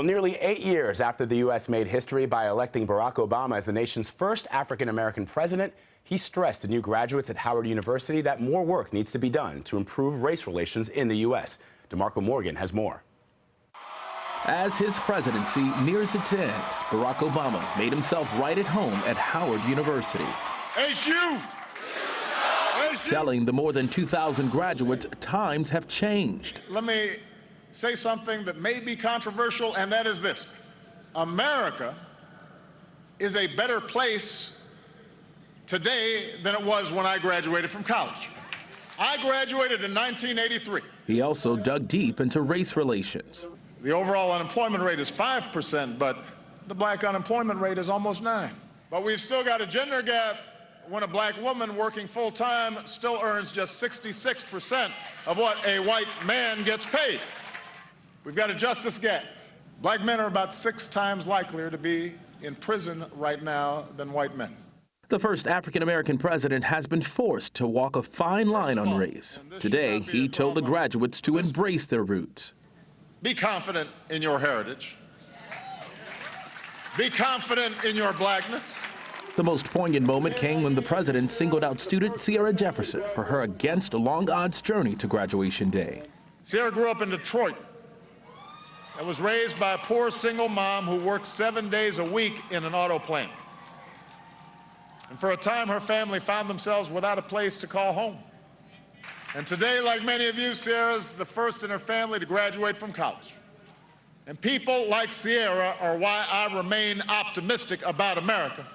Well, nearly 8 years after the U.S. made history by electing Barack Obama as the nation's first African-American president, he stressed to new graduates at Howard University that more work needs to be done to improve race relations in the U.S. DeMarco Morgan has more. As his presidency nears its end, Barack Obama made himself right at home at Howard University. Telling the more than 2,000 graduates times have changed. Let me say something that may be controversial, and that is this. America is a better place today than it was when I graduated from college. I graduated in 1983. He also dug deep into race relations. The overall unemployment rate is 5%, but the black unemployment rate is almost 9%. But we've still got a gender gap when a black woman working full-time still earns just 66% of what a white man gets paid. We've got a justice gap. Black men are about 6 times likelier to be in prison right now than white men. The first African-American president has been forced to walk a fine line on race. Today, he told the graduates to embrace their roots. Be confident in your heritage. Be confident in your blackness. The most poignant moment came when the president singled out student Sierra Jefferson for her against long odds journey to graduation day. Sierra grew up in Detroit and was raised by a poor single mom who worked 7 days a week in an auto plant. And for a time, her family found themselves without a place to call home. And today, like many of you, Sierra's the first in her family to graduate from college. And people like Sierra are why I remain optimistic about America.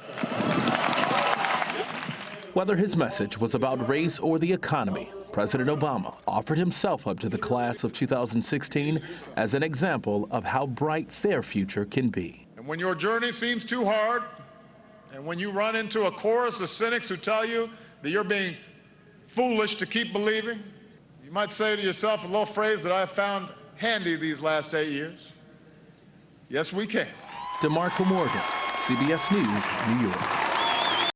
Whether his message was about race or the economy, President Obama offered himself up to the class of 2016 as an example of how bright their future can be. And when your journey seems too hard, and when you run into a chorus of cynics who tell you that you're being foolish to keep believing, you might say to yourself a little phrase that I've found handy these last 8 years. Yes, we can. DeMarco Morgan, CBS News, New York.